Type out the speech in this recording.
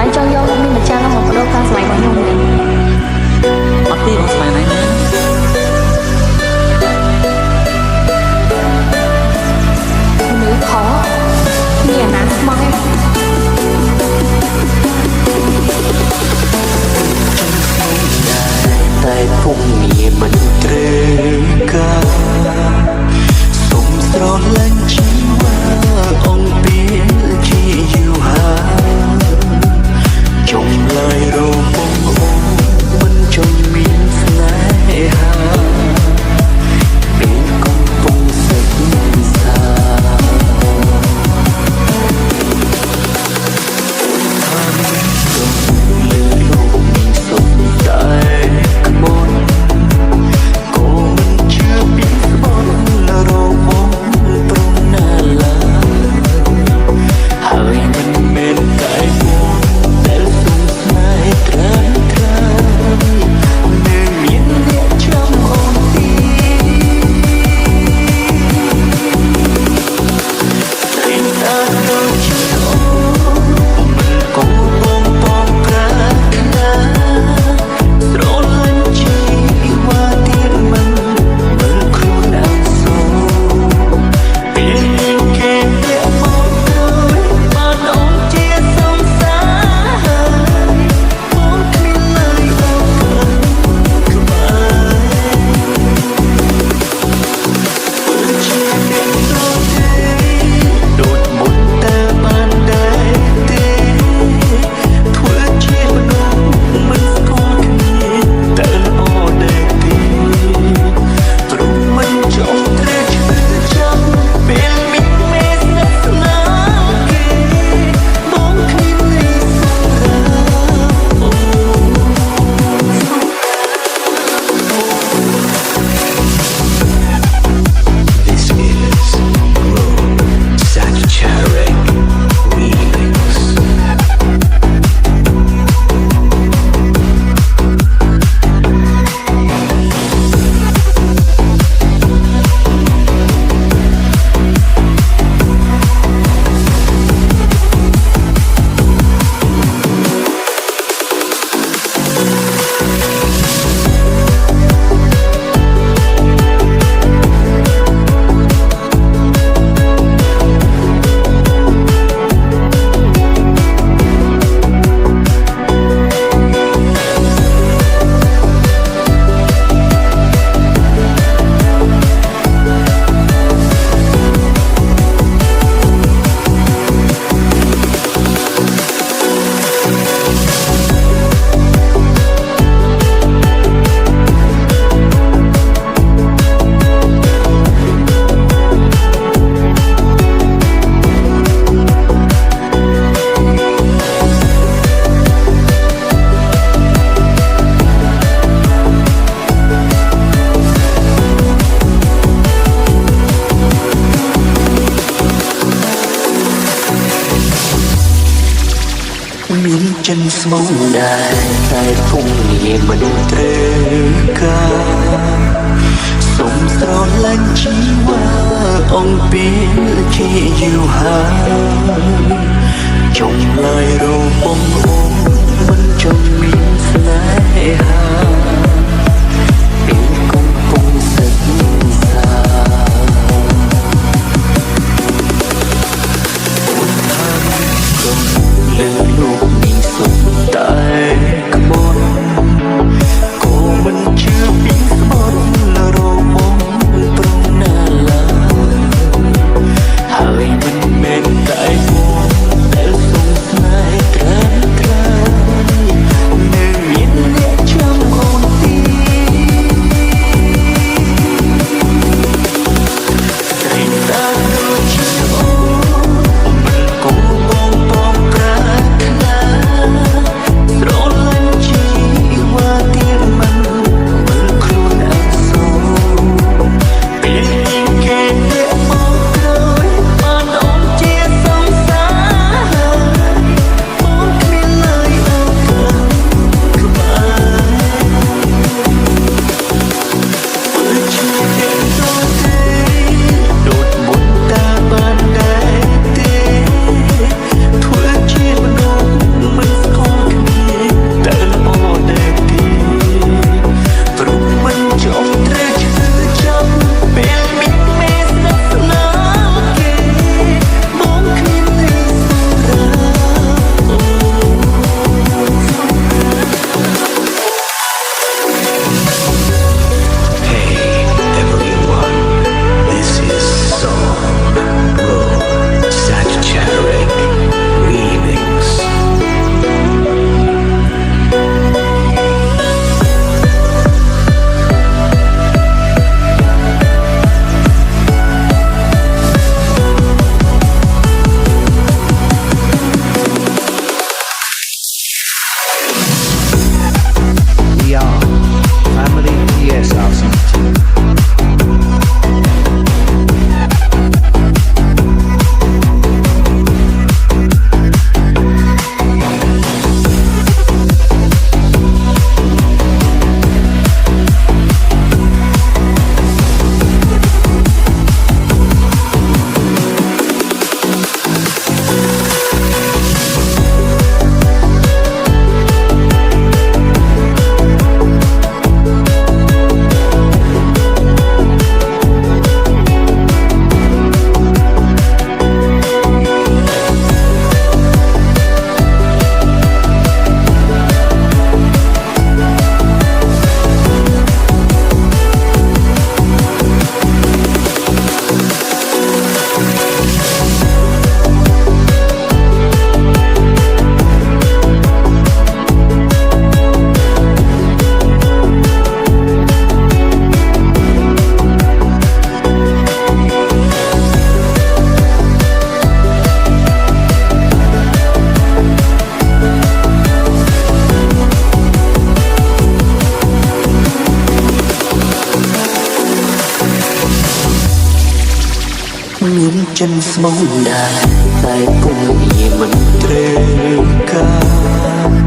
ហើយចង់យករូបនេះមកចាំមកបដូរការស្វែងរបស់ខ្ញុំទេអត់ទេបងស្វែងណាស់ណាមនុស្សខនេះអាណាស្មោះឯងតែពុំមានមិនត្រូវការសុំស្រលាញ់ជីវាអង្គពេលជាយូរហើយចុងឡើយរបងអូនមិនចង់មានស្នេហាពេលកំពុងសិក្សាមានចិនស្មងដែរតែពុំងាយមិនត្រូវការសុំស្រលាញ់ជីវាអង្គពេលជាយូរហើយចុងឡើយរបងអូនមិនចង់មានស្នេហាពេលកំពុងសិក្សាលើលោកនេះសុទ្ធតែក្បត់ក៏មិនជឿពីស្បត់របងប្រងណាឡាហើយមិនមែនតែមួយដែលសុំស្នេហ៍ត្រាំត្រានៅមានអ្នកចាំអូនទីស្រីតាដូចជាអូនមិនគួរបងប្រាថ្នា chân mong đài tại cùng nhị mình trơ ca